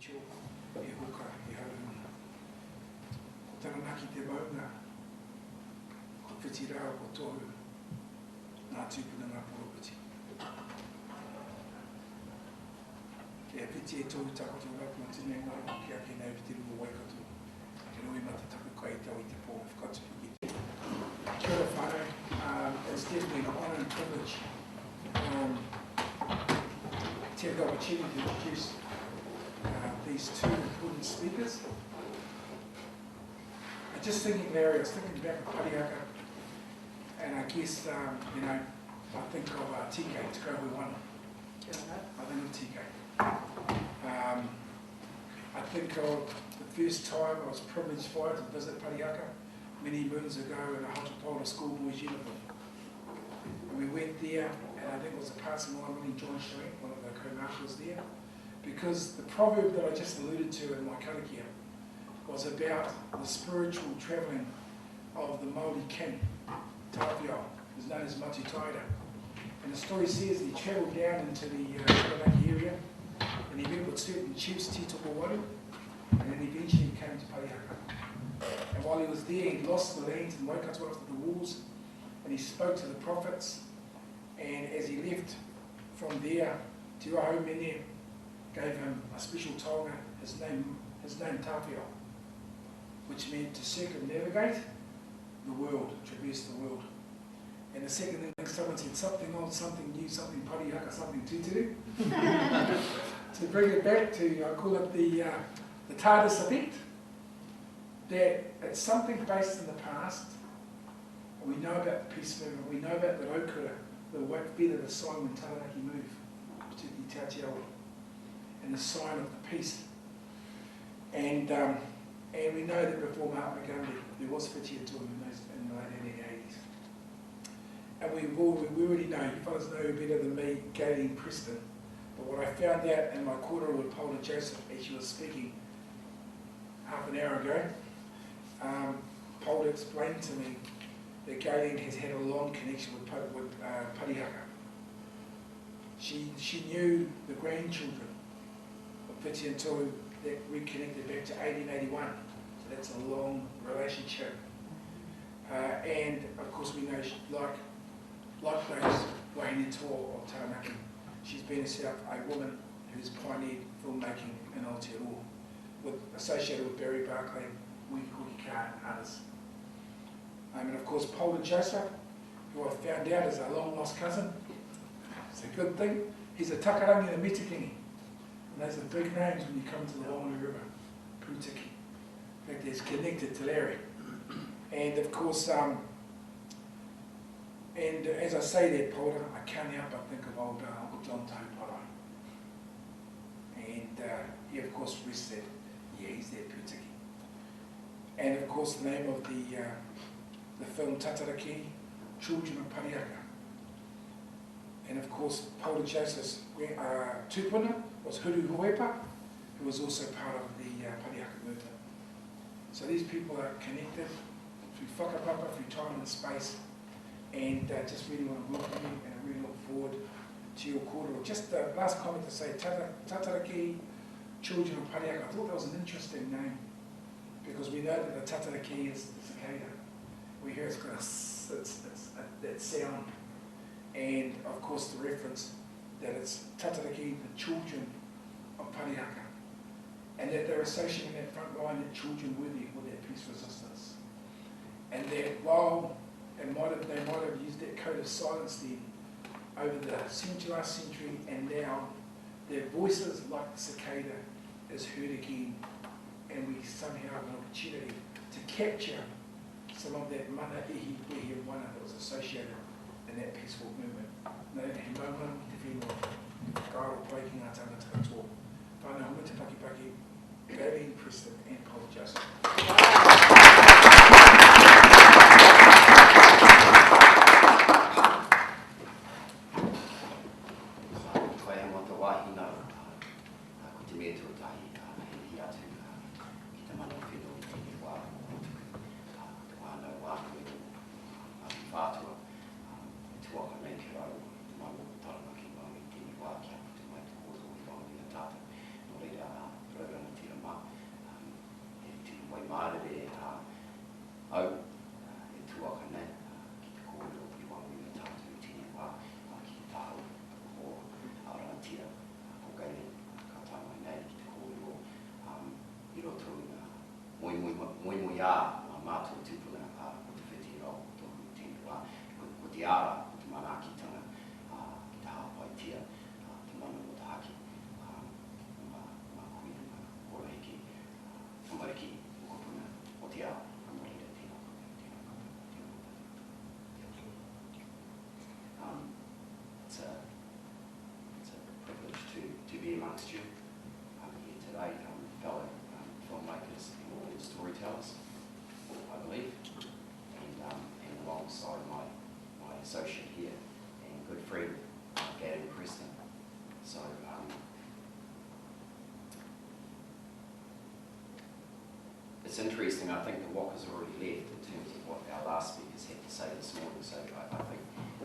tio e hoka e haurunga. Ko taranaki te maunga, ko whiti rao ko tohu, ngā tūpuna ngā poropiti. Kia whiti e tohu takoto rapu o tine ngā o kia ke nei whiti rungo waikato. Ke rui mata taku kai tau i te pō whakatuhi. Kia ora whānau, it's definitely an honour and privilege to have the opportunity to introduce these two important speakers. I'm just thinking, Larry, I was thinking back of Parihaka, and I guess, you know, I think of TK, Te Kauhui Wana. I think of TK. I think of the first time I was privileged for it to visit Parihaka many moons ago in a Paora schoolboy's uniform. And we went there, and I think it was a passing on when John Shereen, one of the co-marshals there, because the proverb that I just alluded to in my karakia was about the spiritual travelling of the Māori king, Tawhio, who's known as Matutaira. And the story says that he travelled down into the Taranaki area, and he met with certain chiefs, Titoko Waru, and then eventually he came to Parihaka. And while he was there, he lost the land and Waikato after the wars, and he spoke to the prophets. And as he left from there, Te Raho Mene gave him a special taonga, his name Tawhio, which meant to circumnavigate the world, traverse the world. And the second thing, someone said something old, something new, something Parihaka, something tutu. To bring it back to, I call it the TARDIS effect. That it's something based in the past. We know about the peace movement, we know about the raukura, the white feather, the sign when taranaki move, particularly Te Aotearoa, and the sign of the peace. And we know that before Mahatma Gandhi, there was whiti atua in the late 1880s. And we already know, you fellas know better than me, Gaylene Preston. But what I found out in my quarter with Paora Joseph as she was speaking half an hour ago, Paula explained to me that Gaylene has had a long connection with Parihaka. She knew the grandchildren of Whiti and Tohu that reconnected back to 1881. So that's a long relationship. And of course we know, like those Wahine Toa of Taranaki, she's been herself a woman who's pioneered filmmaking in Aotearoa, associated with Barry Barclay, Wiki and others. And of course Paula Joseph, who I found out is a long lost cousin. It's a good thing. He's a Takarangi and a Mitikingi. And those are big names when you come to the Whanganui River, Putiki. In fact, he's connected to Larry. And of course, and as I say that, Paula, I can't help but think of old Uncle John Taupara. And he of course said, yeah, he's there, Putiki. And of course the name of the film Tatarakihi, Children of Parihaka. And of course Paora Joseph's tupuna was Huru Huepa, who was also part of the Parihaka movement. So these people are connected through whakapapa, through time and space, and just really want to welcome you, and I really look forward to your kōrero. Just the last comment to say, Tatarakihi, Children of Parihaka, I thought that was an interesting name, because we know that the Tatarakihi is the cicada. We hear it's got that sound, and of course the reference that it's Tatarakihi, the children of Parihaka, and that they're associating that front line, that children were there with that peace resistance, and that while they might have used that code of silence then over the last century, and now their voices like the cicada is heard again, and we somehow have an opportunity to capture some of that mana ihi wehi wana that was associated in that peaceful movement. Nā he maumanu ki te whenua, kāro pai ki ngā tangata katoa. Whānau humu te pakipaki, Gaylene Preston and Paula Joseph. Taranaki, ngā mātua tūpuna ko te whiti o tōku tēnua, ko te ara, ko te manaakitanga, ki te hāpaitia, te mana o te haki, mā kuia, mā korahiki, whamariki, o kopuna, o te ara, whamarira, tēnā kope, tēnā kope, tēnā kope. It's a privilege to be amongst you here today, fellow filmmakers and storytellers, I believe, and alongside my associate here and good friend, Gaylene Preston. So, it's interesting, I think the Waka's already left in terms of what our last speakers had to say this morning, so I think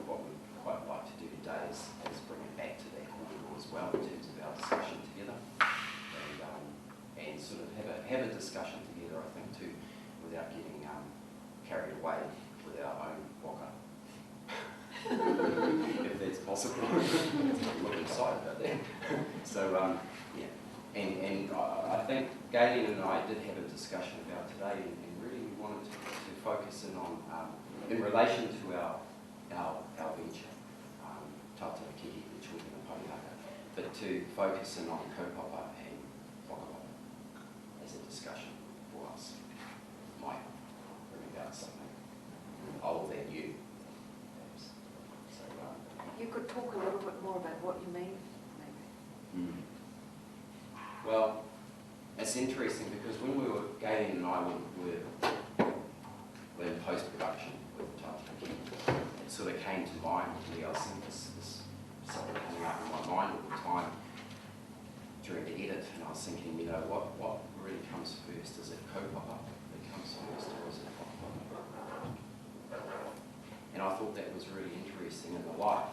what we'd quite like to do today is bring it back to that corridor as well in terms of our discussion together. And sort of have a discussion together, I think, too, without getting carried away with our own waka. If that's possible. Look inside about that. So, yeah. And I think Gaylene and I did have a discussion about today, and really we wanted to focus in on, in relation to our venture, Tatarakihi, the Children of Parihaka, but to focus in on Kaupapa and Whakapapa as a discussion for us. Might bring about something old and new, perhaps. So, you could talk a little bit more about what you mean, maybe. Well, it's interesting because when Gaylene and I were in post-production with Tatarakihi, it sort of came to mind with me. I was thinking this something coming up in my mind all the time during the edit, and I was thinking, you know, what really comes first? Is it Kaupapa that comes first, or is it Whakapapa? And I thought that was really interesting in the light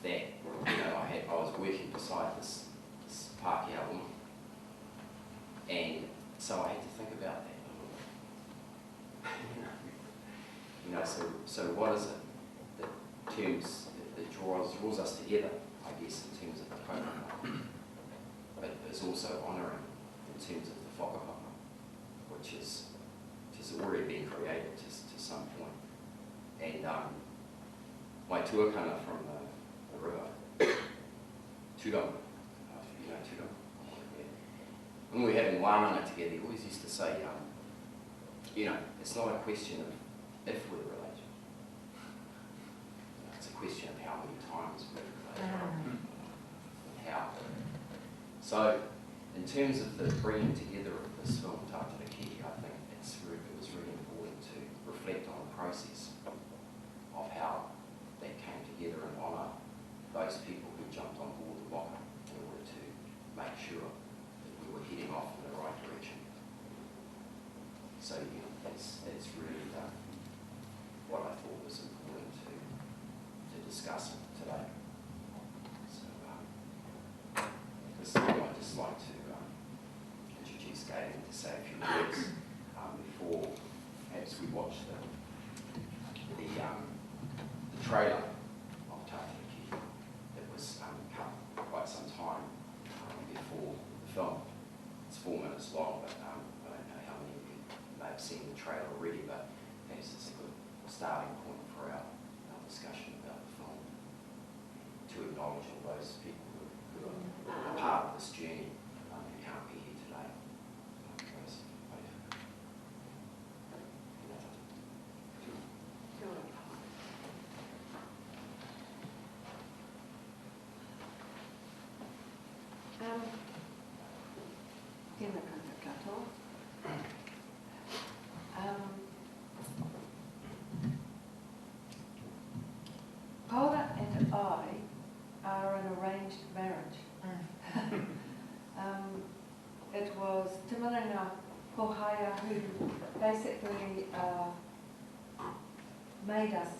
that, you know, I was working beside this Pākehā woman, and so I had to think about that a little bit. You know, so what is it that draws us together, I guess, in terms of the Kaupapa, but it's also honouring in terms of the Whakapapa, which has already been created to some point. And my tuakana from the river, Tudong, you know Tudong? Yeah. When we were having wānanga together, he always used to say, you know, it's not a question of if we're related. It's a question of how many times we're related. How. So, in terms of the bringing together of this film, Tatarakihi, I think it was really important to reflect on the process of how that came together and honour those people who jumped on board the Waka in order to make sure that we were heading off in the right direction. So, yeah, that's really what I thought was important to discuss today. So, this time I'd just like to introduce Gaylene to say a few words before perhaps we watch the trailer of Tatarakihi that was cut quite some time before the film. It's 4 minutes long, but I don't know how many of you may have seen the trailer already, but perhaps it's a good starting point for our discussion about the film, to acknowledge all those people who are a part of this journey and can't be here today. Paora and I are an arranged marriage. It was Nga Aho Whakaari who basically made us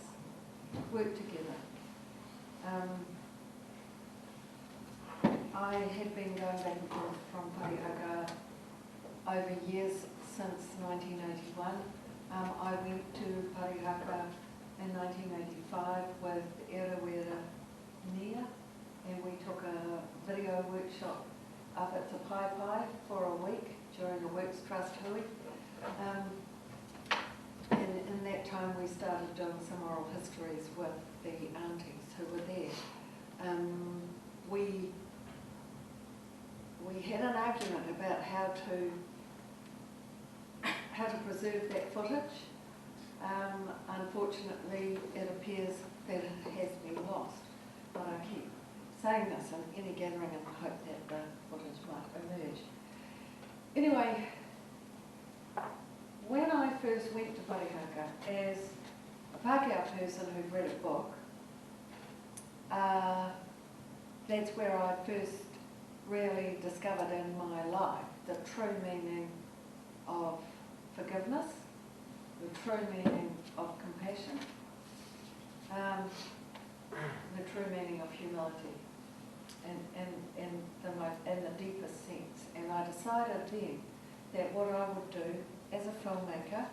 work together. I had been going back and forth from Parihaka over years, since 1981. I went to Parihaka in 1985 with Erewera Nia, and we took a video workshop up at Te Pai Pai for a week during a Works Trust hui. in that time we started doing some oral histories with the aunties who were there. We had an argument about how to preserve that footage. Unfortunately, it appears that it has been lost, but I keep saying this in any gathering in the hope that the footage might emerge. Anyway, when I first went to Parihaka as a Pākehā person who'd read a book, that's where I first really discovered in my life the true meaning of forgiveness, the true meaning of compassion, the true meaning of humility, in the deepest sense. And I decided then that what I would do as a filmmaker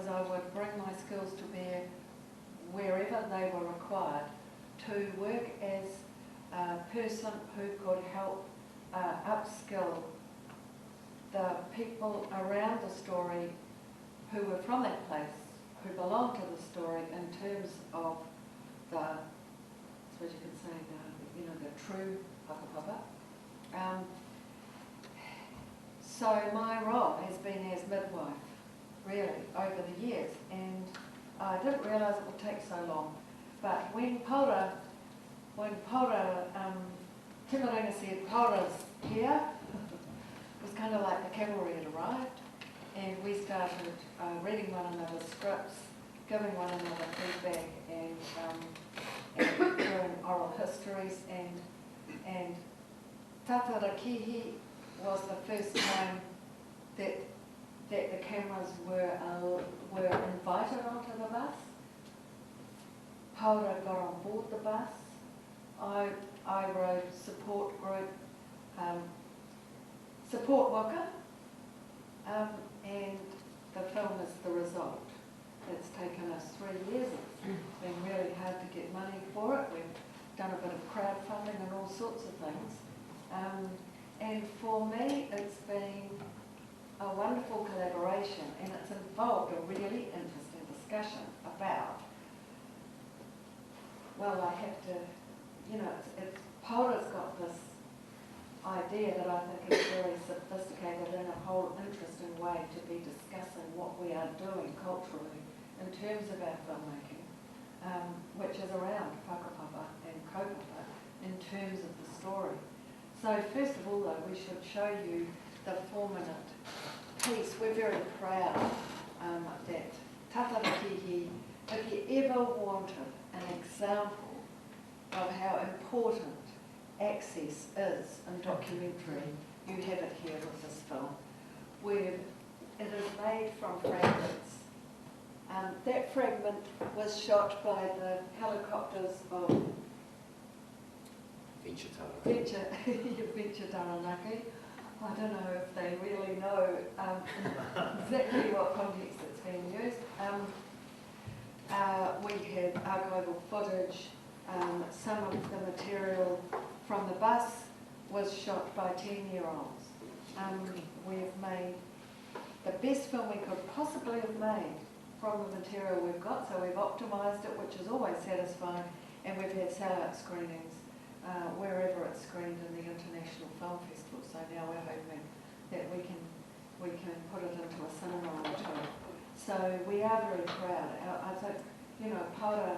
is I would bring my skills to bear wherever they were required to work as a person who could help upskill the people around the story who were from that place, who belonged to the story in terms of the, I suppose you could say, the true whakapapa. So my role has been as midwife, really, over the years, and I didn't realise it would take so long. But when Paora, Timaringa said, Paora's here, it was kind of like the cavalry had arrived, and we started reading one another's scripts, giving one another feedback, and doing oral histories, and Tatarakihi was the first time that the cameras were invited onto the bus. Paora got on board the bus. I wrote support group, support waka, and the film is the result. It's taken us 3 years. It's been really hard to get money for it. We've done a bit of crowdfunding and all sorts of things. And for me, it's been a wonderful collaboration, and it's involved a really interesting discussion about, well, I have to, Paora's got this idea that I think is very sophisticated and a whole interesting way to be discussing what we are doing culturally in terms of our filmmaking, which is around whakapapa and kaupapa in terms of the story. So first of all, though, we should show you the 4-minute piece. We're very proud that Tatarakihi, if you ever wanted an example of how important access is in documentary, you have it here with this film. It is made from fragments. That fragment was shot by the helicopters of Venture Taranaki. I don't know if they really know exactly what context it's being used. We have archival footage. Some of the material from the bus was shot by 10-year-olds. We've made the best film we could possibly have made from the material we've got, so we've optimised it, which is always satisfying, and we've had sell-out screenings wherever it's screened in the International Film Festival. So now we're hoping that we can put it into a cinema or two. So we are very proud. I think, Paora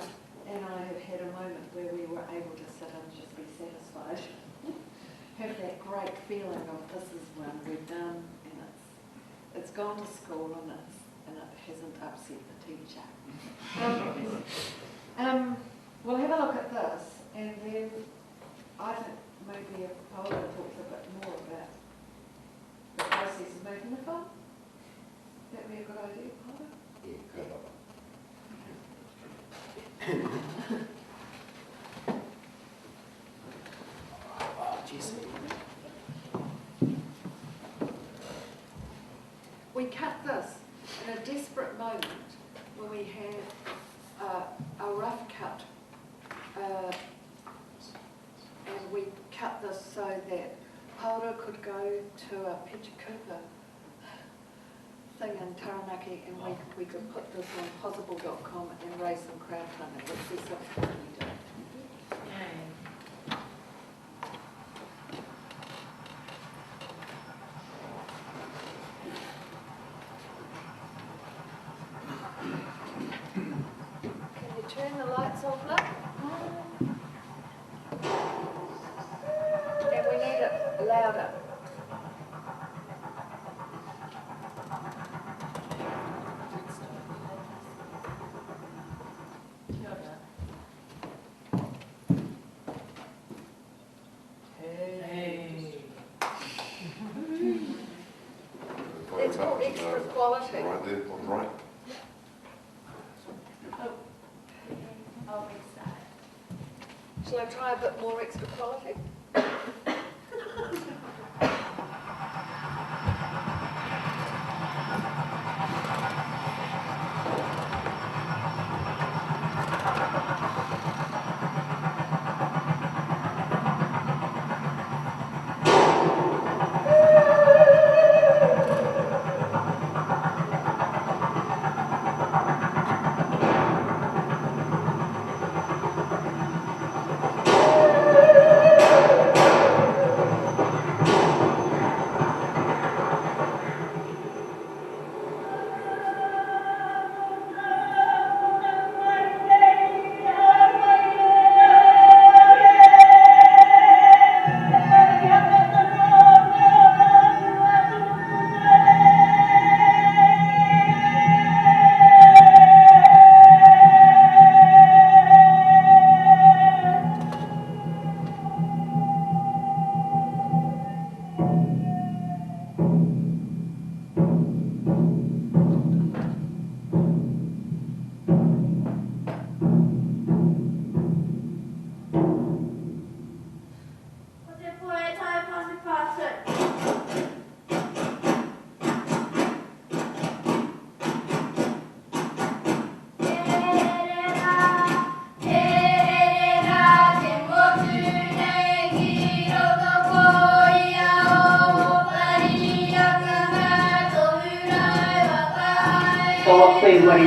and I have had a moment where we were able to sit and just be satisfied, have that great feeling of this is one we've done, and it's gone to school and it hasn't upset the teacher. We'll have a look at this, and then I think maybe if Paora talks a bit more about the process of making the film, that'd be a good idea, Paora? Yeah, good. We cut this in a desperate moment when we had a rough cut, and we cut this so that Paora could go to a Pecha Cooper thing in Taranaki and we could put this on possible.com and raise some crowdfunding, which we subsequently did. Can you turn the lights off, look? And we need it louder. It's more extra quality. Right there, on the right. I'll fix that. Shall I try a bit more extra quality?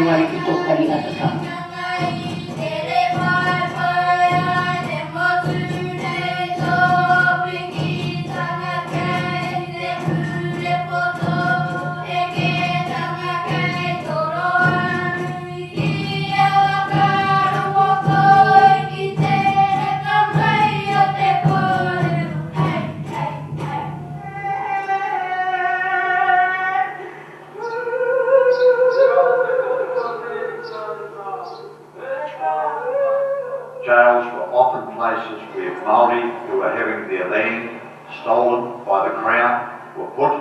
Wari ki tō Parihaka. Jails were often places where Māori who were having their land stolen by the Crown were put.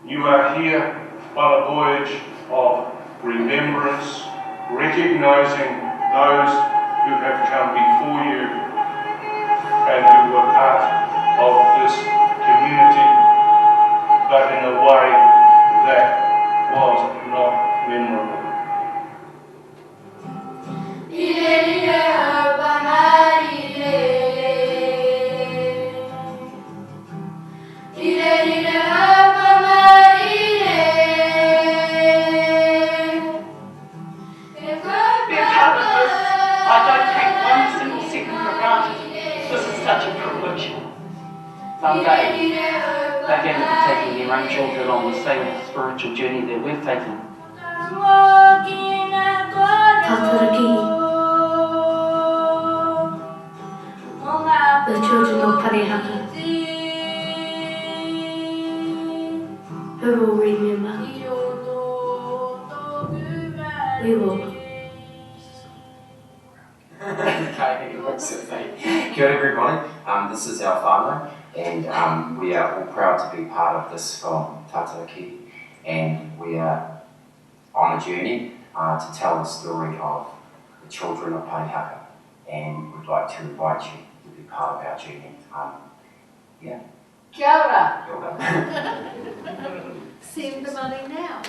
You are here on a voyage of remembrance, recognising those who have come before you and who were part of this community, but in a way that was not memorable. Someday, they're going to be taking their own children on the same spiritual journey that we've taken. Tatarakihi. The children of Parihaka. Who will remember? We will. Kia ora everybody, this is our whānau, and we are all proud to be part of this film, Tatarakihi, and we are on a journey to tell the story of the children of Parihaka, and we'd like to invite you to be part of our journey. Kia ora. Kia ora. Send the money now.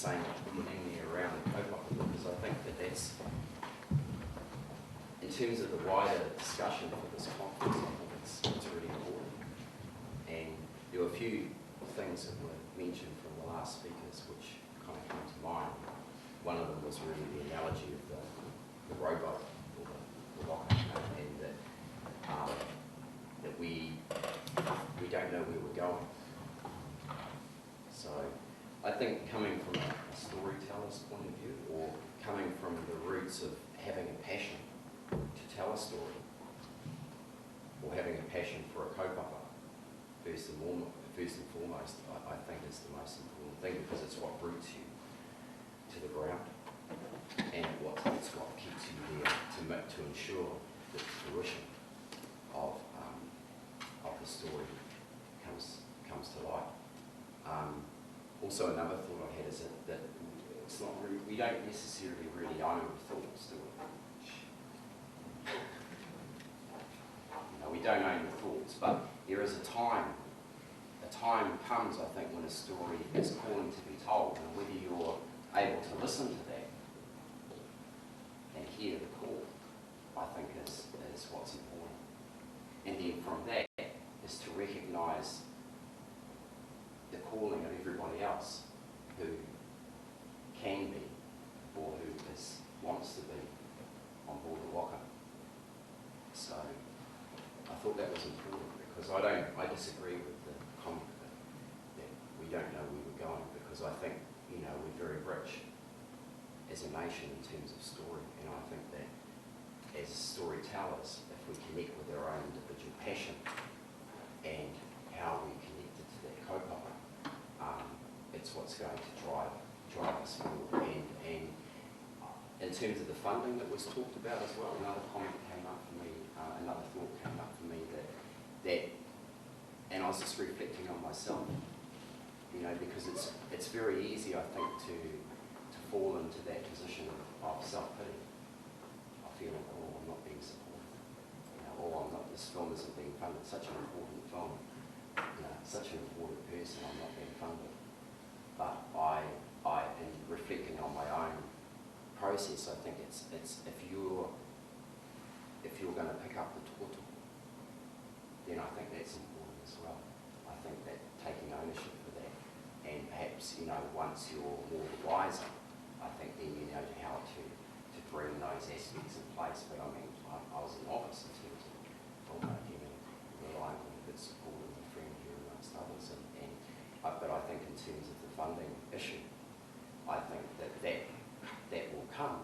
saying at the beginning there around the kaupapa, because I think that that's, in terms of the wider discussion for this conference, I think it's really important. And there were a few things that were mentioned from the last speakers which kind of came to mind. One of them was really the analogy of the rowboat, or the rocket, and that we don't know where we're going. So I think coming from a storyteller's point of view, or coming from the roots of having a passion to tell a story, or having a passion for a kaupapa, first and foremost, I think is the most important thing, because it's what roots you to the ground, and it's what keeps you there to ensure that the fruition of the story comes to light. Also, another thought I had is that it's not really, we don't necessarily really own thoughts, do we? We don't own the thoughts, but there is a time comes, I think, when a story is calling to be told, and whether you're able to listen to that and hear the call, I think is what's important. And then from that is to recognise the calling of everybody else who can be, or who wants to be on board the waka. So I thought that was important, because I disagree with the comment that we don't know where we're going, because I think, we're very rich as a nation in terms of story, and I think that as storytellers, if we connect with our own individual passion and how we connected to that kaupapa, it's what's going to drive us forward. And in terms of the funding that was talked about as well, another comment came up for me, another thought came up for me that, and I was just reflecting on myself, because it's very easy, I think, to fall into that position of self-pity, of feeling, I'm not being supported, this film isn't being funded, such an important film, such an important person, I'm not being funded. But in reflecting on my own process, I think it's if you're going to pick up the tōtō, then I think that's important as well. I think that taking ownership for that, and perhaps once you're more wiser, I think then you know how to bring those aspects in place. But I mean, I was an novice in terms of filmmaking and relying on a good support of a friend here amongst others, but I think in terms of the funding issue, I think that will come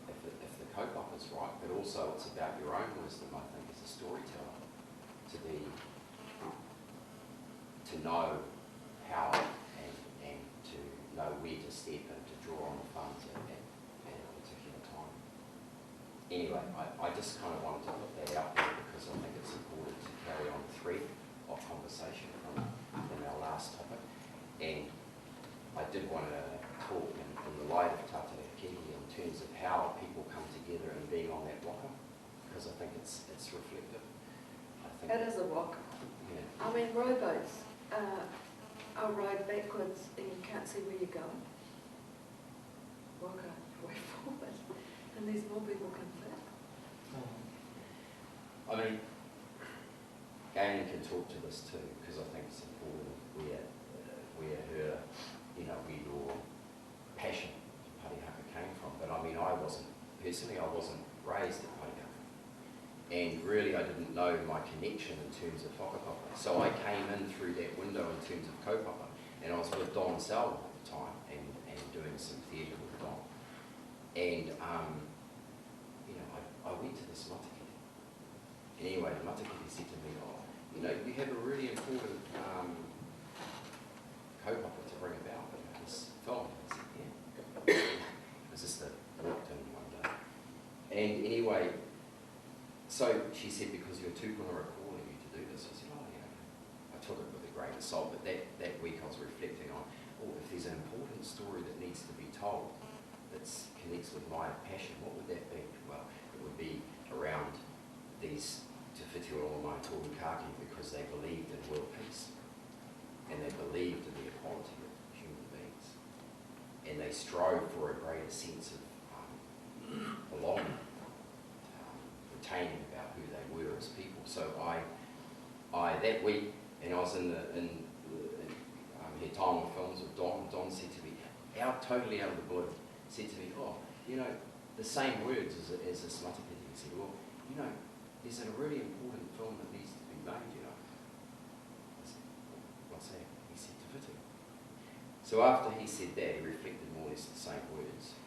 if the kaupapa is right, but also it's about your own wisdom, I think, as a storyteller, to know how and to know where to step and to draw on the funds at a particular time. Anyway, I just kind of wanted to put that out there, because I think it's important to carry on the thread of conversation from our last topic. And I did want to talk in the light of Tatarakihi in terms of how people come together and being on that waka, because I think it's reflective. It is a waka. Yeah. I mean, rowboats are rowed backwards and you can't see where you're going. Waka, way forward. And there's more people can fit. I mean, Gaylene can talk to this too, because I think it's important where her, where your passion for Parihaka came from. But I mean, I wasn't raised at Parihaka. And really I didn't know my connection in terms of whakapapa. So I came in through that window in terms of kaupapa, and I was with Don Selwyn at the time and doing some theatre with Don. And, I went to this matakiri. And anyway, the matakiri said to me, you have a really important kaupapa to bring about this film. I said, yeah. It was just I walked in one day. And anyway, so she said, because your tūpuna are calling you to do this. I said, I took it with a grain of salt, but that week I was reflecting on, if there's an important story that needs to be told that connects with my passion, what would that be? Well, it would be around these Te Whiti o Mai Tōrukaki, because they believed in world peace and they believed in the equality of human beings. and they strove for a greater sense of belonging, retaining about who they were as people. So I that week, and I was had time with films with Don. Don said to me, totally out of the blue, said to me, oh, you know, the same words as a Smatakiti. He said, well, you know, there's a really important film that needs to be made, you know. I said, what's that? He said, Te Whiti. So after he said that, he reflected more or less the same words.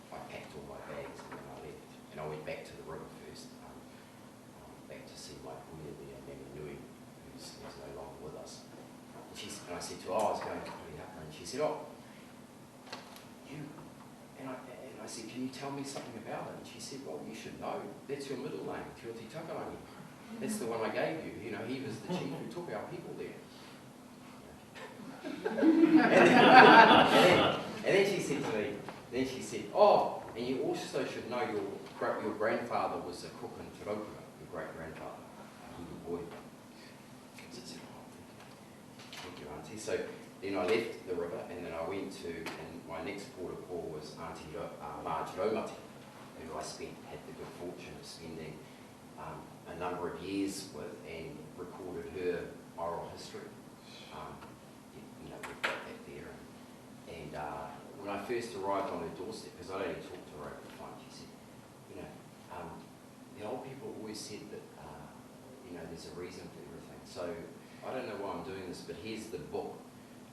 I packed all my bags and then I left. And I went back to the river first, back to see my kuya there, Nana Nui, who's no longer with us. And I said to her, I was going to Parihaka, and she said, you. And I said, can you tell me something about it? And she said, well, you should know. That's your middle name, Te Oti Takarangi. That's the one I gave you. You know, he was the chief who took our people there. and then she said to me, and you also should know your grandfather was a cook in Taraukura, your great-grandfather, Hulu boy. Thank you, Auntie. So then I left the river, and then I went to, and my next port of call was Auntie Marge Raumati, who I had the good fortune of spending a number of years with, and recorded her oral history. You know, we've got that there. And when I first arrived on her doorstep, because I'd only talked to her over the phone, she said, you know, the old people always said that, you know, there's a reason for everything. So I don't know why I'm doing this, but here's the book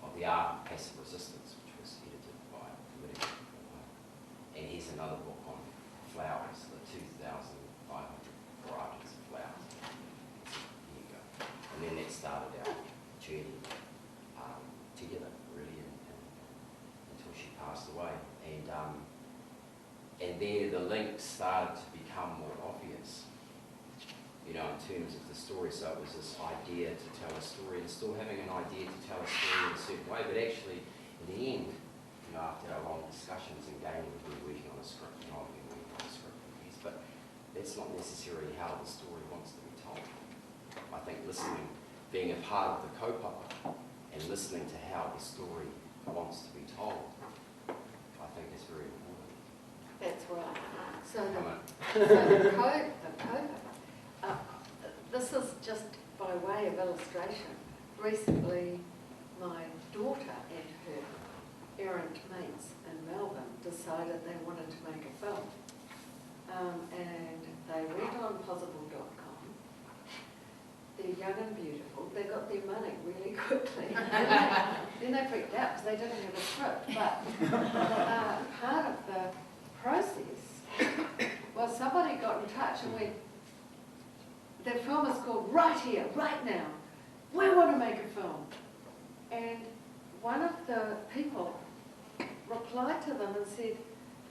of the Art of Passive Resistance, which was edited by Filmmaking. And here's another book on flowers, the 2,500 varieties of flowers. Here you go. And then that started our journey together, really, until she passed away. And there the links started to become more obvious, you know, in terms of the story. So it was this idea to tell a story, and still having an idea to tell a story in a certain way, but actually, in the end, you know, after our long discussions and Gaylene would be working on a script, and I've been working on a script for years, but that's not necessarily how the story wants to be told. I think listening, being a part of the kaupapa, and listening to how the story wants to be told, I think is very important. That's right. So the kaupapa, this is just by way of illustration. Recently, my daughter and her errant mates in Melbourne decided they wanted to make a film. And they went on possible.com. They're young and beautiful. They got their money really quickly. Then they freaked out because they didn't have a script. But part of the process was somebody got in touch and went, the film is called Right Here, Right Now. We want to make a film. And one of the people replied to them and said,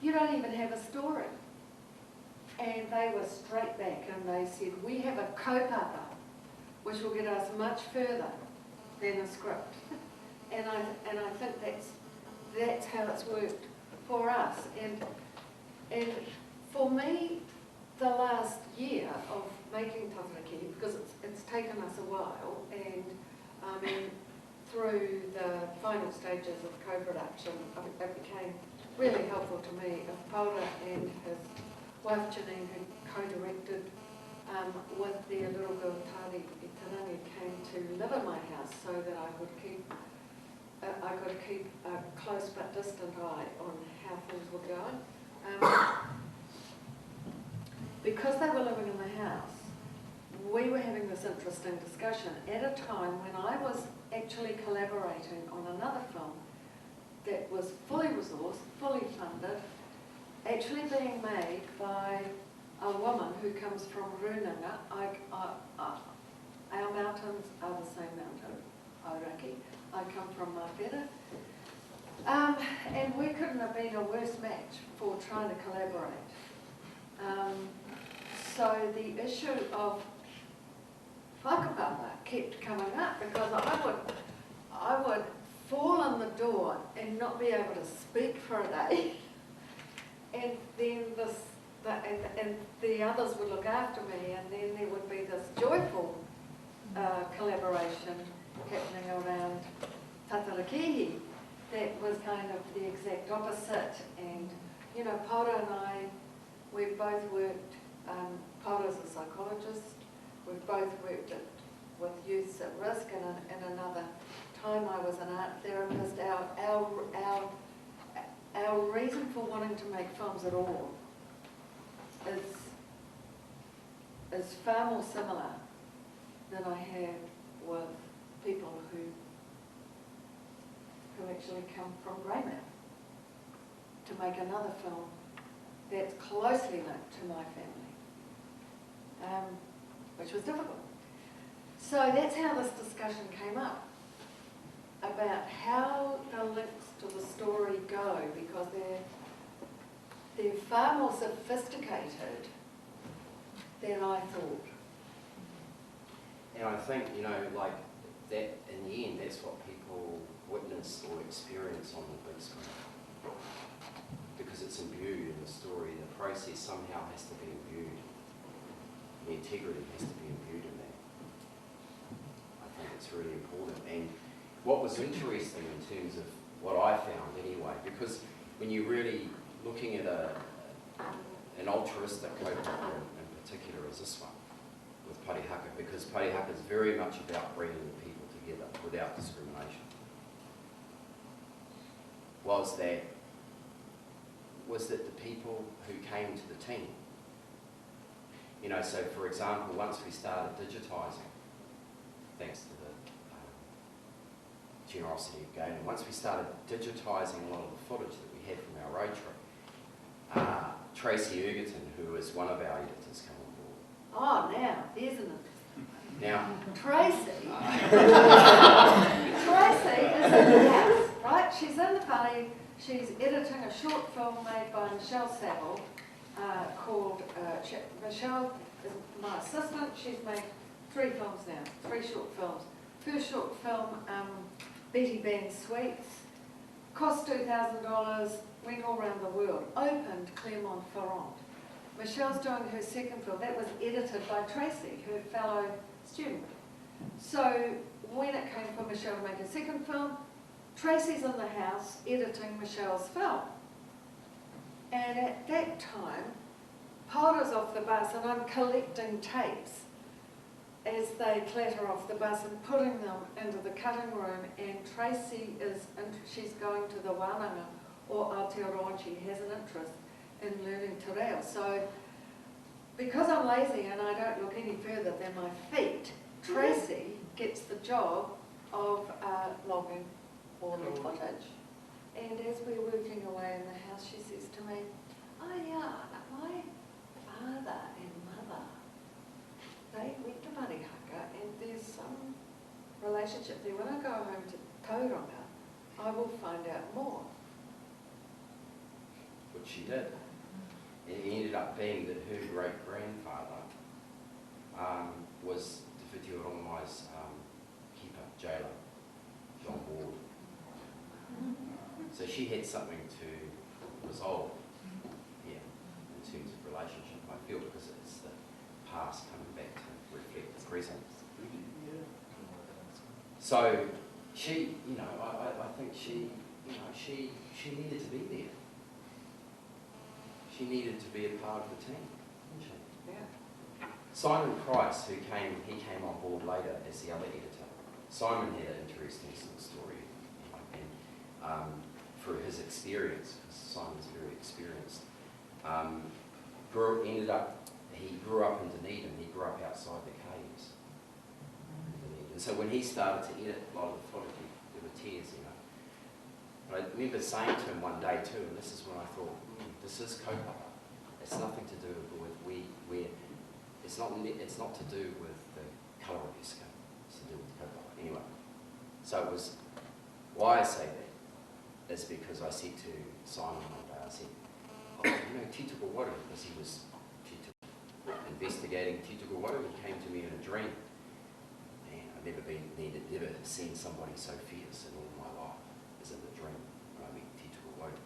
you don't even have a story. And they were straight back and they said, we have a kaupapa, which will get us much further than a script. And I think that's how it's worked for us. And for me, the last year of making Tatarakihi, because it's taken us a while, and through the final stages of co-production, it became really helpful to me. Paora and his wife Janine, who co-directed with their little girl Tarangi, came to live in my house so that I could keep a close but distant eye on how things were going. Because they were living in the house, we were having this interesting discussion at a time when I was actually collaborating on another film that was fully resourced, fully funded, actually being made by a woman who comes from Runanga. Our mountains are the same mountain, Aoraki. I come from Mawhera. And we couldn't have been a worse match for trying to collaborate. So the issue of whakapapa kept coming up because I would fall in the door and not be able to speak for a day. And then and the others would look after me, and then there would be this joyful collaboration happening around Tatarakihi that was kind of the exact opposite. And, you know, Paora and I, we've both worked, Paora's a psychologist, we've both worked with youths at risk, and in another time I was an art therapist. Our reason for wanting to make films at all is far more similar than I had with people who actually come from Greymouth, to make another film that's closely linked to my family, which was difficult. So that's how this discussion came up, about how the links to the story go, because they're far more sophisticated than I thought. And I think, you know, like that, in the end, that's what people witness or experience on the big screen. Because it's imbued in the story, the process somehow has to be imbued. The integrity has to be imbued in that. I think it's really important. And what was interesting in terms of what I found anyway, because when you're really looking at an altruistic kaupapa in particular as this one, with Parihaka, because Parihaka is very much about bringing the people together without discrimination, was that the people who came to the team, you know, so for example, once we started digitising, thanks to the generosity of Gaylene, once we started digitising a lot of the footage that we had from our road trip, Tracy Ergerton, who was one of our editors, came on board. Oh, now, there's an Now, Tracy. Tracy is in the house, right? She's in the party. She's editing a short film made by Michelle Saville called, Michelle is my assistant. She's made 3 films now, 3 short films. First short film, Betty Bang Sweets, cost $2,000, went all around the world, opened Clermont-Ferrand. Michelle's doing her second film, that was edited by Tracy, her fellow student. So when it came for Michelle to make a second film, Tracy's in the house editing Michelle's film. And at that time, Paora's off the bus and I'm collecting tapes as they clatter off the bus and putting them into the cutting room, and Tracy she's going to the wānanga or Aotearoa, and she has an interest in learning te reo. So because I'm lazy and I don't look any further than my feet, Tracy gets the job of logging all the footage. And as we're working away in the house, she says to me, oh yeah, my father and mother, they went to Parihaka and there's some relationship there. When I go home to Tauranga, I will find out more. which she did. And it ended up being that her great-grandfather was Te Whiti o Rongomai's keeper, jailer, John Ward. So she had something to resolve here in terms of relationship, I feel, because it's the past coming back to reflect the present. So she, you know, I think she, you know, she needed to be there. She needed to be a part of the team, didn't she? Yeah. Simon Price, he came on board later as the other editor. Simon had an interesting sort of story, you know, and through his experience, because Simon's very experienced, he grew up in Dunedin. He grew up outside the caves in Dunedin. So when he started to edit a lot of the footage, there were tears, you know. But I remember saying to him one day too, and this is when I thought, this is kaupapa. It's nothing to do with it's not to do with the colour of your skin. It's to do with kaupapa. Anyway, so it was why I say that is because I said to Simon one day, I said, oh, you know, Tituko Waru, because he was investigating Tituko Waru. He came to me in a dream. Man, I've never seen somebody so fierce in all my life as in the dream when I met Tituko Waru.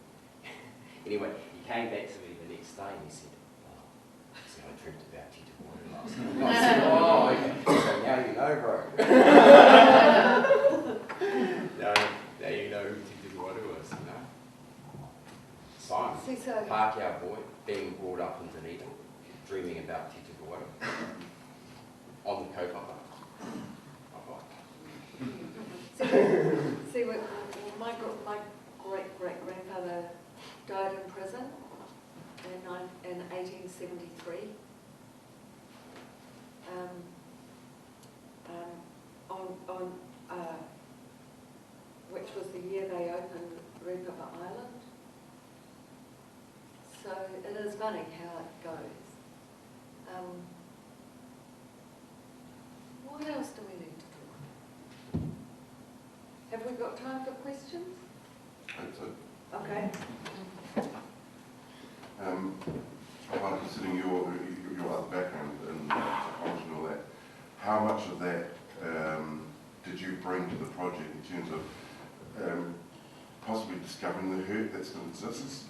Anyway, he came back to me the next day and he said, oh, I dreamt about Tituko Waru last night. I said, oh, okay. So now you know, bro. now you know who Tituko Waru was, you know. See, my great-great-grandfather died in prison in 1873. Which was the year they opened Kaupapa Island. So it is funny how it goes. What else do we need to talk about? Have we got time for questions? I hope so. Okay. While considering your other background in psychology and all that, how much of that did you bring to the project in terms of possibly discovering the hurt that still exists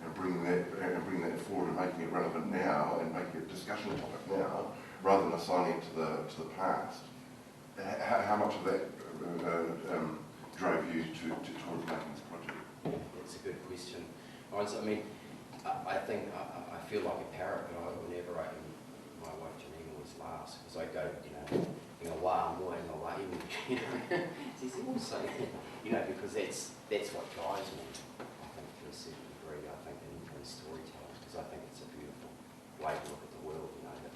and bringing that forward and making it relevant now and making it a discussion topic now rather than assigning it to the past? How much of that drove you towards making this project? That's a good question. I mean, I think I feel like a parrot, but whenever my wife Janine always laughs because I go, wow, more in the way, she's always saying, because that's what drives me. I think to a certain degree. I think in storytelling, because I think it's a beautiful way to look at the world. That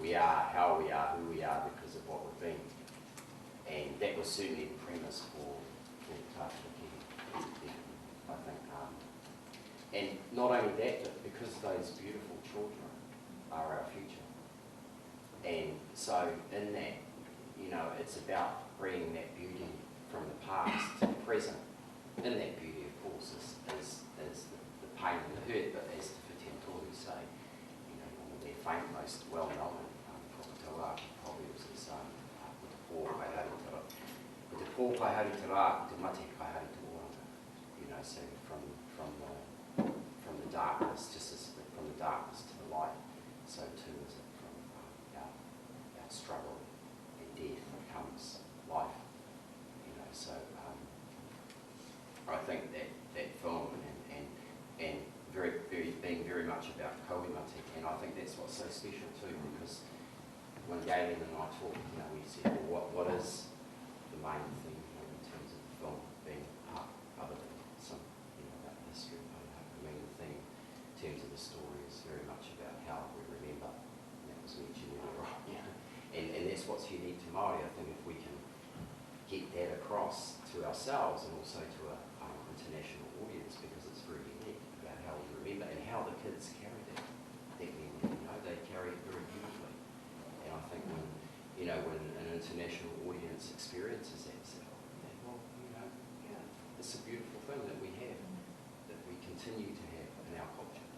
we are how we are, who we are because of what we've been, and that was certainly the premise for Tatarakihi. I think. And not only that, but because those beautiful children are our future. And so in that, it's about bringing that beauty from the past to the present. In that beauty, of course, is the pain and the hurt, but as the Whittentori say, one of their most well-known Tataraki probably was this with the poor Kaihari Tara. With the poor Kaihari Tara, the mate Kaihari Tara, so from the darkness, just as from the darkness to the light, so too is it from our struggle and death comes life. So I think that film and being very much about koimati, and I think that's what's so special too, because when Gaylene and I talked, we said, well, what is the main thing in terms of the film being other than some about the history of Parihaka? I mean, the thing in terms of the story is very much about how we remember, and that was mentioned earlier on, and that's what's unique to Māori. I think if we can get that across to ourselves and also to an international audience, because it's very unique about how we remember and how the kids carry that memory. They carry it very beautifully, and I think when an international audience experiences that, it's a beautiful thing that we have, that we continue to have in our culture.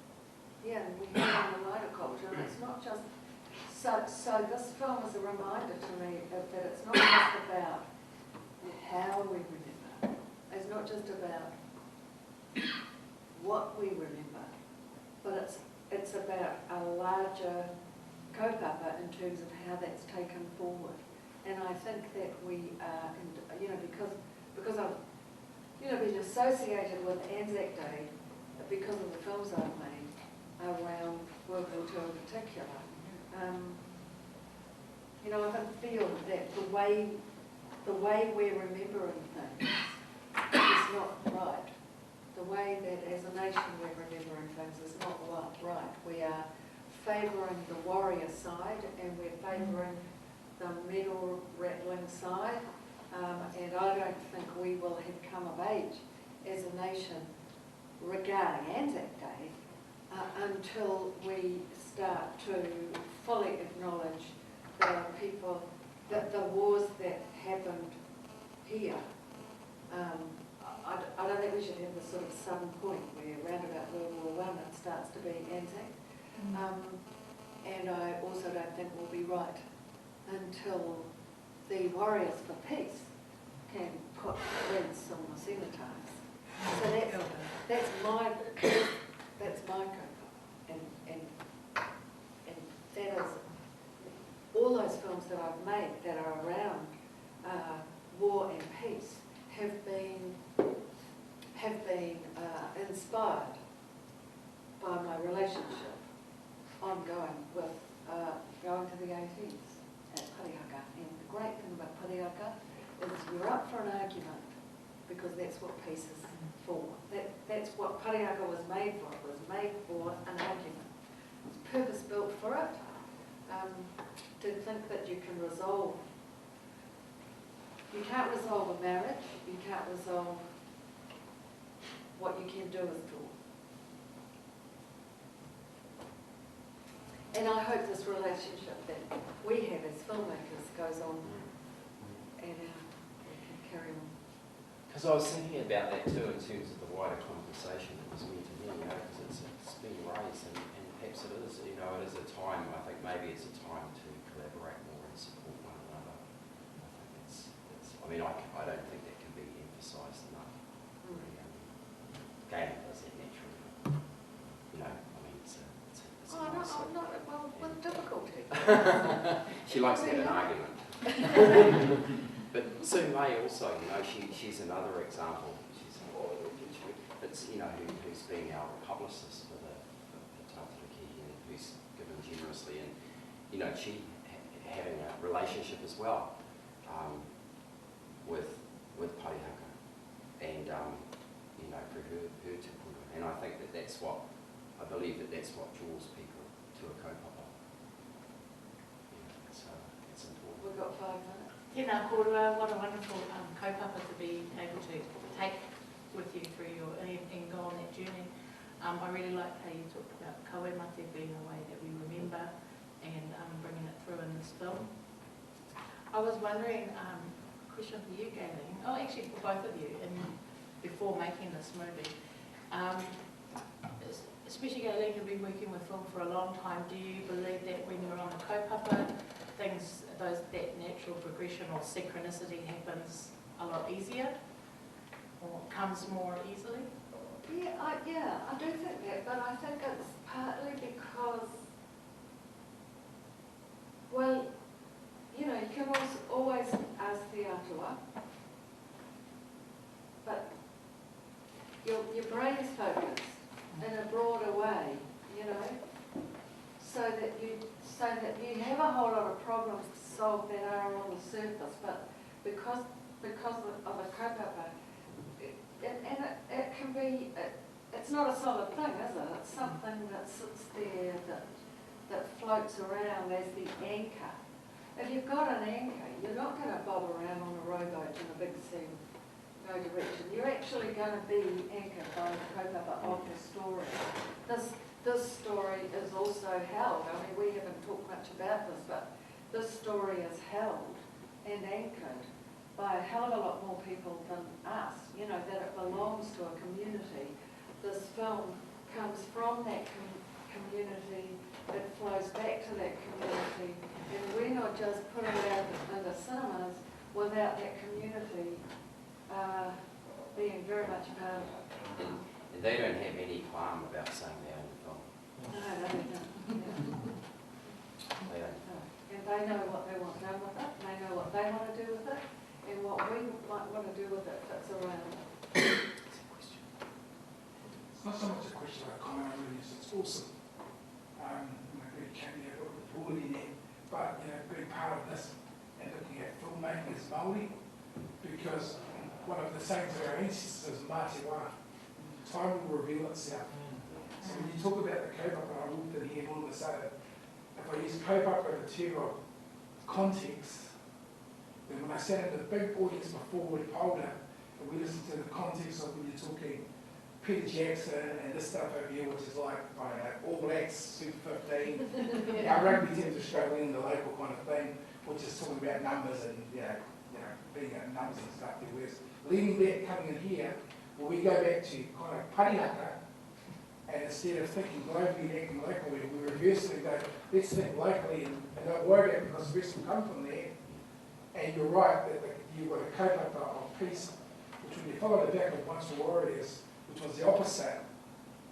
Yeah, and we have in the wider culture, and it's not just, so this film is a reminder to me that it's not just about how we remember, it's not just about what we remember, but it's about a larger kaupapa in terms of how that's taken forward. And I think that we are, because I've been associated with Anzac Day because of the films I've made around World War II in particular. I can feel that the way we're remembering things is not right. The way that as a nation we're remembering things is not right. We are favouring the warrior side and we're favouring the medal rattling side. And I don't think we will have come of age as a nation regarding Anzac Day until we start to fully acknowledge that the wars that happened here. I don't think we should have this sort of sudden point where around about World War I it starts to be Anzac. And I also don't think we'll be right until the warriors for peace can put reds on the scimitars. So that's my kaupapa. And that is all those films that I've made that are around war and peace have been inspired by my relationship ongoing with going to the 80s at Parihaka. And the great thing about Parihaka is you're up for an argument, because that's what peace is for. That's what Parihaka was made for. It was made for an argument. It's purpose-built for it. To think that you can resolve, you can't resolve a marriage, you can't resolve, what you can do is talk. And I hope this relationship that we have as filmmakers goes on and we can carry on. Because I was thinking about that too in terms of the wider conversation that was meant to be, you know, because it's being raised and perhaps it is, you know, it is a time, I think maybe it's a time to collaborate more and support one another. I think I mean, I don't think that can be emphasised enough. Gaylene does that naturally. You know, I mean, it's a Oh, no, nice I'm not, well, with difficulty. She likes to have an argument. But Sue May also, you know, she's another example. It's, you know, who's been our publicist for the Tatarakihi and who's given generously, and you know, she having a relationship as well with Parihaka, and you know, for her to put it. And I think that's what I believe that's what draws people to a kaupapa. Yeah, it's important. We've got 5 minutes. Tēnā kōrua, what a wonderful kaupapa to be able to take with you through your and go on that journey. I really like how you talked about kawemate being a way that we remember and bringing it through in this film. I was wondering, question for you, Gaylene, oh actually for both of you, before making this movie. Especially Gaylene, you've been working with film for a long time. Do you believe that when you're on a kaupapa, that natural progression or synchronicity happens a lot easier, or comes more easily? Yeah, I do think that, but I think it's partly because, well, you know, you can always ask the atua, but your brain's focused in a broader way, you know, so that you have a whole lot of problems to solve that are on the surface, but because of a kaupapa, it can be, it's not a solid thing, is it? It's something that sits there that floats around as the anchor. If you've got an anchor, you're not going to bob around on a rowboat in a big sea, no direction. You're actually going to be anchored by the kaupapa of the story. This story is also held. I mean, we haven't talked much about this, but this story is held and anchored by a hell of a lot more people than us, you know, that it belongs to a community. This film comes from that community, it flows back to that community, and we're not just putting it out into cinemas without that community being very much a part of it. And they don't have any qualm about saying they own the film. No, they don't. They don't. No. And they know what they want done with it, they know what they want to do with it, and what we might want to do with it fits around it. It's not so much a question about comment, really, it's awesome. Really can be a little bit broad in there, but you know, being part of this and looking at filmmaking as Māori, because one of the sayings of our ancestors is Mate Wā, time will reveal itself. So when you talk about the kaupapa, I walked in here and all of a sudden, if I use kaupapa in the term of context, then when I sat in the big audience before with Paora, and we listened to the context of when you're talking Peter Jackson and this stuff over here, which is like, I don't know, All Blacks, Super 15, our rugby teams are struggling, the local kind of thing, which is talking about numbers and, you know being at numbers and stuff there. Whereas leaving that coming in here, well, we go back to kind of Parihaka, and instead of thinking globally and acting locally, we reverse it and go, let's think locally and don't worry about it because the rest will come from there. And you're right, that you've got a kaupapa of peace, which when you follow the back of Once for Warriors, which was the opposite,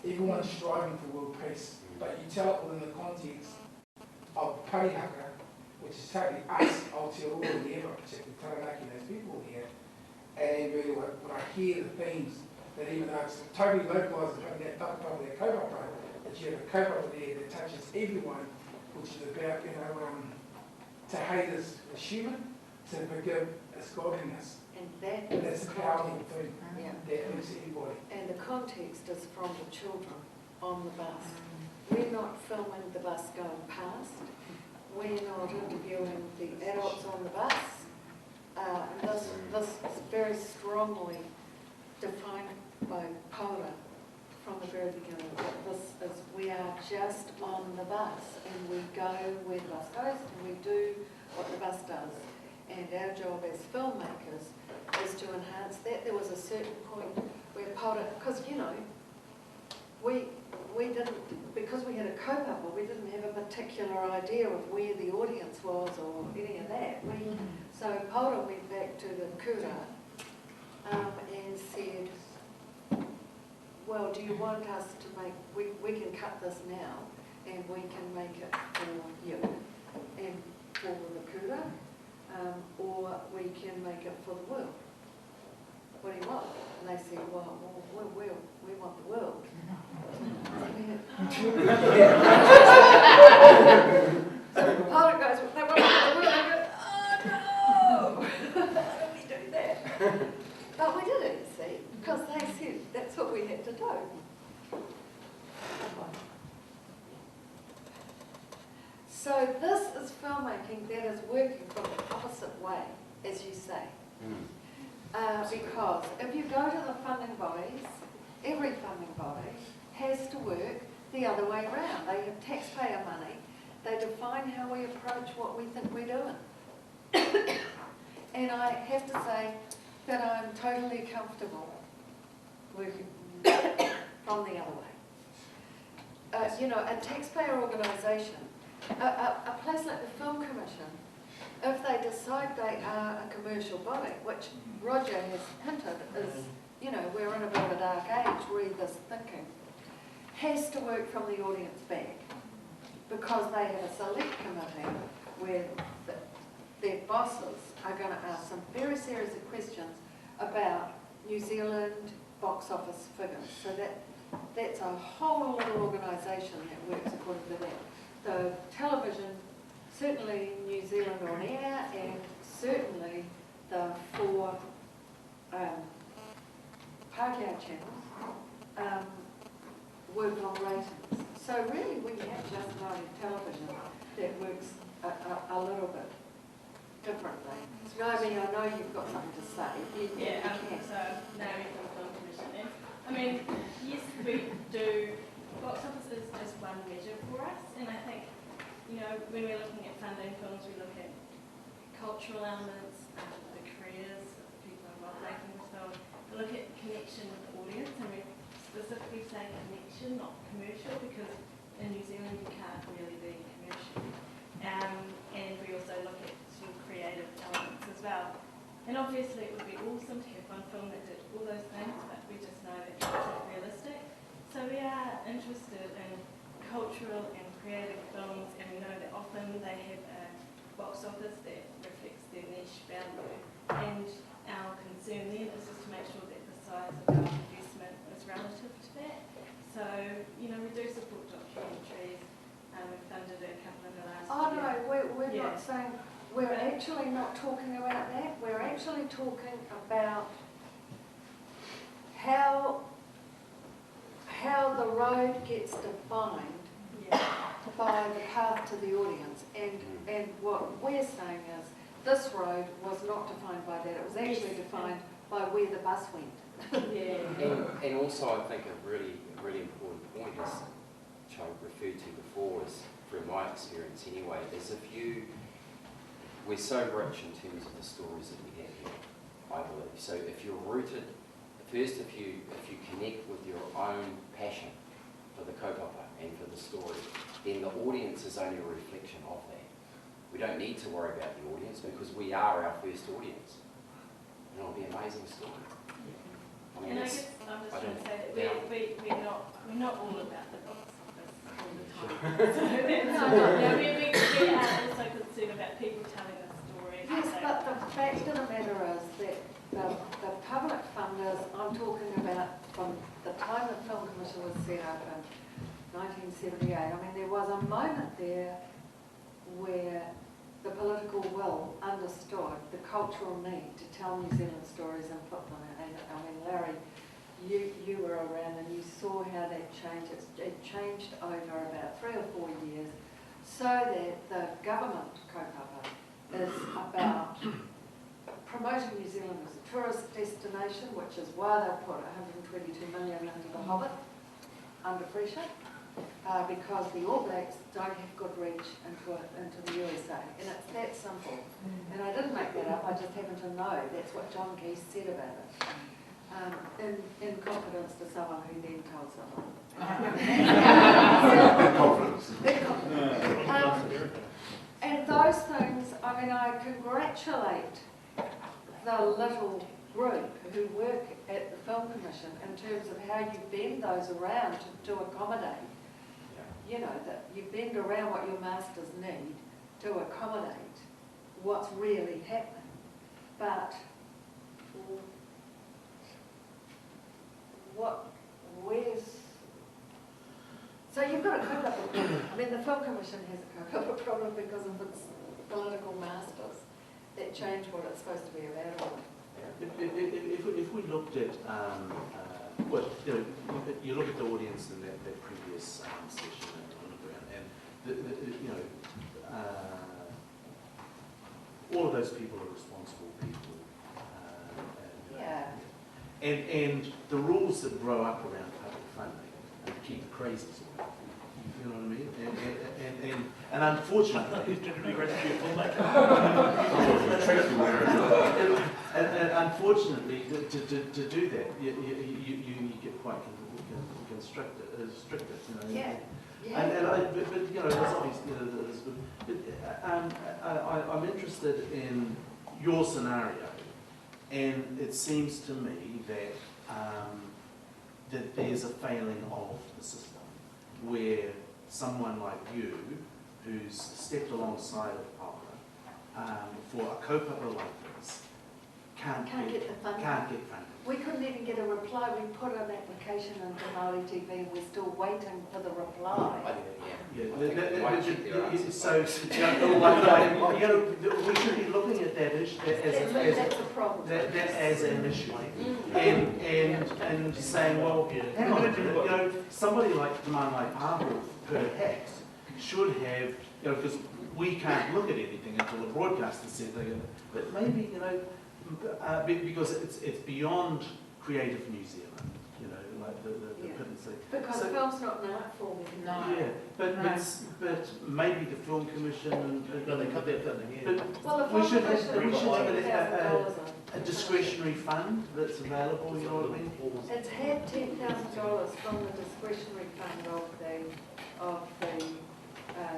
everyone's striving for world peace, but you tell it within the context of Parihaka, which is totally us, Aotearoa, and ever, particularly Taranaki and those people here. And really, when I hear the themes, that even though it's totally localised and having that whakapapa, that kaupapa, that you have a kaupapa there that touches everyone, which is about, to hate is human, to forgive is godliness. And that That's is a the powerful context. thing. Yeah. That lifts anybody. And the context is from the children on the bus. We're not filming the bus going past. We're not interviewing the adults on the bus. This is very strongly defined by Paora from the very beginning. That we are just on the bus and we go where the bus goes and we do what the bus does. And our job as filmmakers is to enhance that. There was a certain point where Paora, because we didn't, because we had a kaupapa, we didn't have a particular idea of where the audience was or any of that. So Paora went back to the kura and said, well, do you want us to make, we can cut this now and we can make it for you and for the kura, or we can make it for the world. What do you want? And they said, well, we want the world. So Paora goes, they want the world. I go, oh no! How do we do that? But we did it, you see, because they said that's what we had to do. So this is filmmaking that is working from the opposite way, as you say. Because if you go to the funding bodies, every funding body has to work the other way around. They have taxpayer money. They define how we approach what we think we're doing. And I have to say that I'm totally comfortable working from the other way. A taxpayer organisation, a place like the Film Commission, if they decide they are a commercial body, which Roger has hinted is, we're in a bit of a dark age, read this thinking, has to work from the audience back, because they have a select committee where their bosses are going to ask some very serious questions about New Zealand box office figures. So that's a whole little organisation that works according to that. The television, certainly New Zealand On Air, and certainly the 4 Pākehā channels work on ratings. So really we have just Māori television that works a little bit differently. Naomi, I know you've got something to say. You can. So Naomi from the Film Commission. I mean, yes, we do. Box office is just one measure for us, and I think, when we're looking at funding films, we look at cultural elements, the careers of the people involved making the film. We look at connection with the audience, and we specifically say connection, not commercial, because in New Zealand you can't really be commercial. And we also look at sort of creative elements as well. And obviously it would be awesome to have one film that did all those things, but we just know that it's not realistic. So we are interested in cultural and creative films, and we know that often they have a box office that reflects their niche value. And our concern then is just to make sure that the size of our investment is relative to that. So, we do support documentaries. We've funded a couple in the last year. No, we're not saying, we're actually not talking about that. We're actually talking about how the road gets defined by the path to the audience. And what we're saying is, this road was not defined by that. It was actually defined by where the bus went. And also I think a really important point is, which I referred to before, is from my experience anyway, is we're so rich in terms of the stories that we have here, I believe. So if you're rooted, first if you connect with your own passion for the kaupapa and for the story, then the audience is only a reflection of that. We don't need to worry about the audience because we are our first audience. And it'll be an amazing story. I guess I'm just trying to say that we're not all about the box office all the time. So we are also concerned about people telling a story. Yes, but the fact of the matter is that the public funders, I'm talking about from the time the Film Commission was set up in 1978, I mean there was a moment there where the political will understood the cultural need to tell New Zealand stories and put them in. And I mean, Larry, you were around and you saw how that changed. It changed over about 3 or 4 years, so that the government kaupapa is about promoting New Zealand as a tourist destination, which is why they've put 122 million into the Hobbit under pressure, because the All Blacks don't have good reach into the USA, and it's that simple. And I didn't make that up, I just happen to know that's what John Keith said about it, in confidence to someone who then told someone. In confidence. In confidence. And those things, I mean, I congratulate the little group who work at the Film Commission in terms of how you bend those around to accommodate. You know, that you bend around what your masters need to accommodate what's really happening. But where's... So you've got a kaupapa problem. I mean, the Film Commission has a kaupapa problem because of its political masters that change what it's supposed to be about. If we looked at, well, you look at the audience in that previous session on the ground, and all of those people are responsible people. And the rules that grow up around public funding keep the crazies away. You know what I mean? And unfortunately, and unfortunately, to do that, you get quite constricted. You know. But you know, there's obviously, I'm interested in your scenario, and it seems to me that there's a failing of the system where someone like you, who's stepped alongside of Paora for a kaupapa like this, can't get the funding. Can't get funding. We couldn't even get a reply. We put an application into Māori TV and we're still waiting for the reply. So we should be looking at that issue as an issue, and saying, well, hang on, somebody like Tamana like Paora, perhaps, should have, because we can't look at anything until the broadcaster says they're going to, but maybe, because it's beyond creative New Zealand, like the because film's not an art form. No. Yeah, but maybe the Film Commission they cut that funding. Well, we should have a discretionary fund that's available. You know what I mean? It's had $10,000 from the discretionary fund of the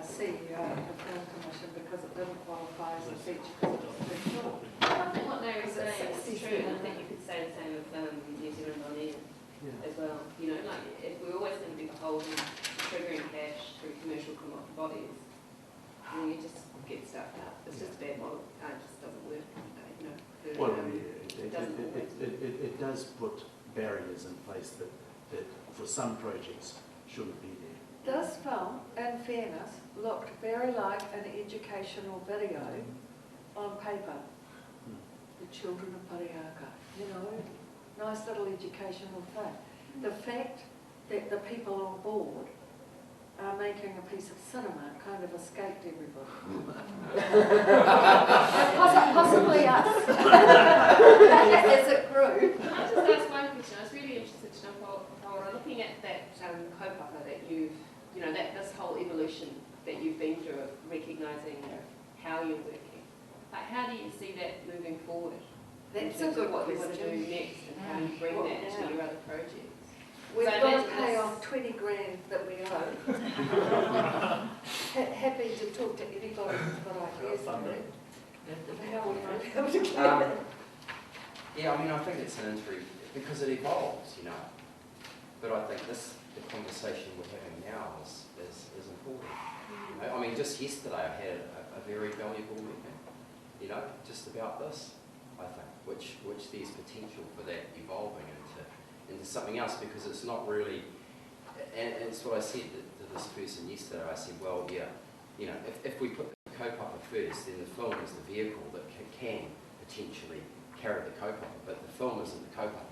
CEO of the Film Commission because it didn't qualify as a feature because it was too short. I think what Larry's saying is true, and I think you could say the same with New Zealand on air as well. Like if we're always going to be beholden to triggering cash through commercial bodies, then you just get stuck up. It's just a bad model. It just doesn't work. It does put barriers in place that for some projects shouldn't be there. This film, in fairness, looked very like an educational video on paper. The Children of Parihaka, nice little educational thing. The fact that the people on board are making a piece of cinema kind of escaped everybody. Possibly us, as it grew. Can I just ask one question? I was really interested to know, Paora, looking at that kaupapa that you've, this whole evolution that you've been through of recognising how you're working. Like, how do you see that moving forward? That's in terms of what you want to do next and how you bring that to your other projects? We've got to pay off 20 grand that we owe. Happy to talk to anybody who's got ideas on it. How we might be able to get it. Yeah, I think it's an intrigue because it evolves, But I think the conversation we're having now is important. Just yesterday I had a very valuable meeting, just about this, I think, which there's potential for that evolving into something else, because it's not really, and it's what I said to this person yesterday. I said, well, if we put the kaupapa first, then the film is the vehicle that can potentially carry the kaupapa, but the film isn't the kaupapa.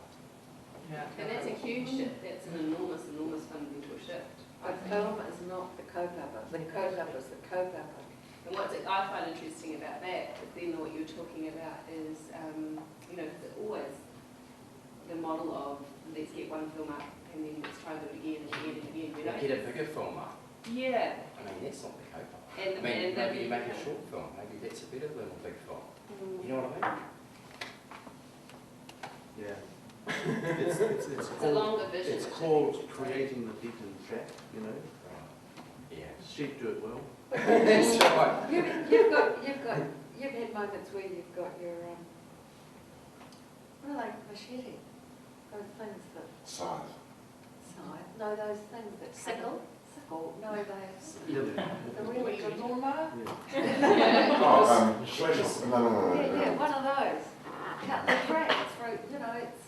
And that's a huge shift. That's an enormous, enormous fundamental shift. The film is not the kaupapa, the kaupapa is the kaupapa. And what I find interesting about that is then what you're talking about is, you know, because it's always the model of let's get one film up and then let's try to do it again and again and again. You know? Get a bigger film up. Yeah. I mean, that's not the kaupapa. And I mean, maybe you make a short film. Maybe that's better than a big film. You know what I mean? Yeah. It's a longer vision. It's called creating the beaten track, you know. Yeah. Sheep do it well. That's right. You've had moments where you've got your, what are they, machete? Those things that... Size. No, those things that... Sickle? Sickle, no, they... Yeah. The really good lawnmower? Oh, sledgehammer. No. Yeah, one of those. Cut the track through, you know, it's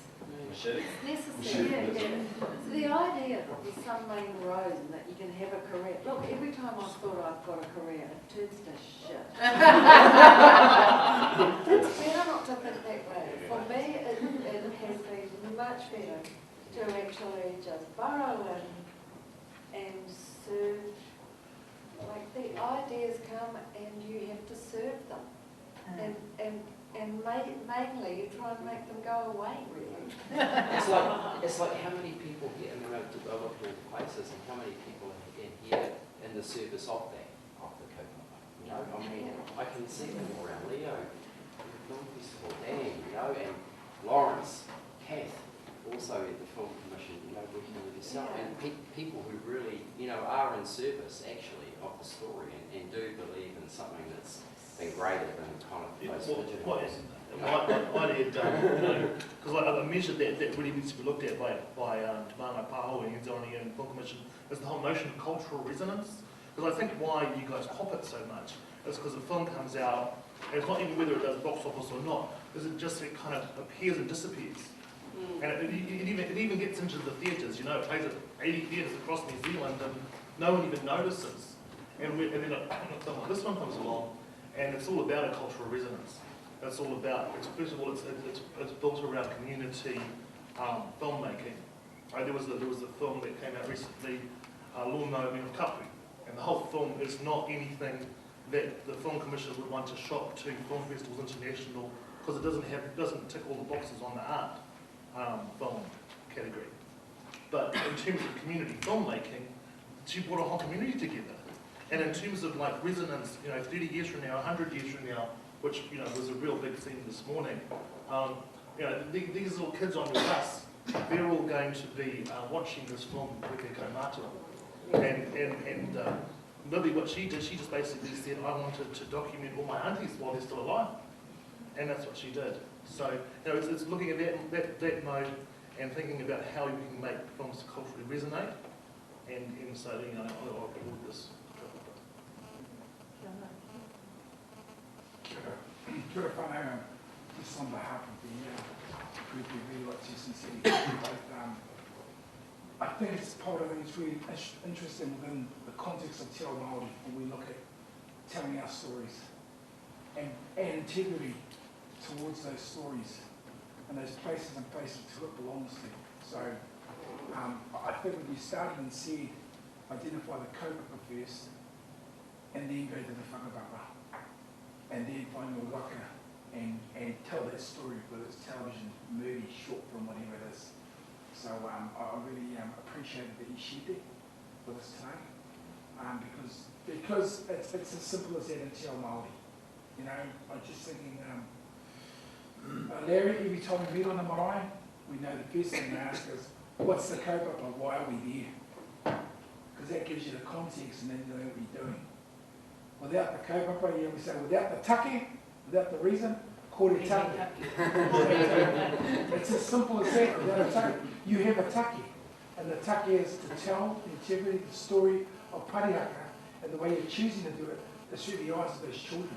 necessary. Yeah. So the idea that the sun main road and that you can have a career, look, every time I thought I've got a career, it turns to shit. It's better not to think that way. For me, it has been much better to actually just burrow and serve. Like the ideas come and you have to serve them. And mainly you try and make them go away, really. It's like how many people here, and I've developed all the places, and how many people in here in the service of the kaupapa. You know, I mean, I can see them all around Leo, Film Festival, Dan, you know, and Lawrence, Kath, also at the Film Commission, you know, working with yourself, and people who really, you know, are in service actually of the story and do believe in something that's been greater than kind of those What is I'd add, you know, because I mentioned that really needs to be looked at by Tamanga Paho and New Zealand and Film Commission, is the whole notion of cultural resonance. Because I think why you guys pop it so much is because the film comes out, and it's not even whether it does box office or not, because it kind of appears and disappears. And it even gets into the theatres, you know, it plays at 80 theatres across New Zealand and no one even notices. And then this one comes along, and it's all about a cultural resonance. It's all about, first of all, it's built around community filmmaking. There was a film that came out recently, Lawnmower Men of Kapu, and the whole film is not anything that the Film Commission would want to shop to film festivals international, because it doesn't tick all the boxes on the art film category. But in terms of community filmmaking, she brought a whole community together. And in terms of like resonance, you know, 30 years from now, 100 years from now, which, you know, was a real big theme this morning, you know, these little kids on your bus, they're all going to be watching this film with their kaumātua. And Lily, what she did, she just basically said, I wanted to document all my aunties while they're still alive. And that's what she did. So, you know, it's looking at that mode and thinking about how you can make films culturally resonate. And so, you know, I'll build this. Kia ora whanau, just on behalf of the group we really like to sincerely both. I think it's Paora, I think it's really interesting within the context of Te Ao Māori when we look at telling our stories and integrity towards those stories and those places and places to it belongs to. So I think when we started and said identify the kaupapa first and then go to the whakapapa and then find your waka and tell that story, whether it's television, movie, short film, whatever it is. So I really appreciated that you shared that with us today, because it's as simple as that in Te Ao Māori. You know, I'm just thinking, Larry, every time we meet on the marae, we know the first thing they ask is, what's the kaupapa, why are we there? Because that gives you the context and then you know what you're doing. Without the kaupapa, we say, without the take, without the reason, kore take. It's as simple as that, without a take. You have a take, and the take is to tell the integrity, the story of Parihaka, and the way you're choosing to do it is through the eyes of those children.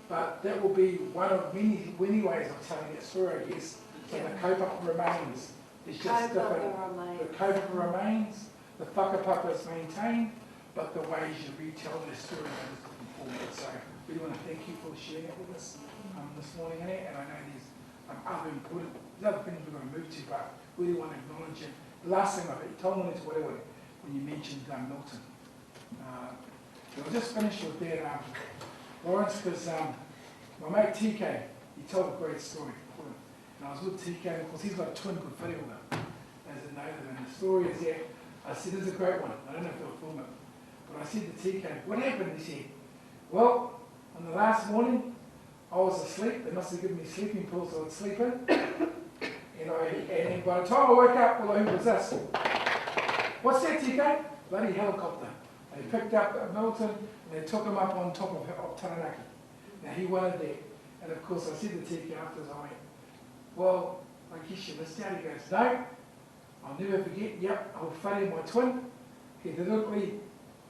But that will be one of many ways of telling that story, I guess. So the kaupapa remains. It's just different. The kaupapa remains, the whakapapa is maintained, but the ways you retell the story is different formats. So we want to thank you for sharing it with us. this morning in it, and I know there's other important, there's other things we're going to move to, but really want to acknowledge it. The last thing he told me to whatever when you mentioned Milton. So I'll just finish with that, Lawrence, because my mate TK, he told a great story. And I was with TK, and of course he's got a twin called Whiriwaka, as a native, and the story is that, I said, this is a great one, I don't know if they'll film it, but I said to TK, what happened? He said, well, on the last morning, I was asleep, they must have given me sleeping pills so I'd sleep in, and by the time I woke up, well, who was this? What's that, TK? Bloody helicopter. They picked up Milton, and they took him up on top of Taranaki. Now he wanted that, and of course I said to TK afterwards, I went, well, I guess you missed out. He goes, no, I'll never forget, yep, I was fighting my twin. He deliberately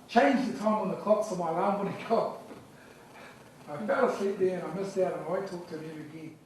changed the time on the clock so my alarm wouldn't go off. I fell asleep there and I missed out and I won't talk to him ever again.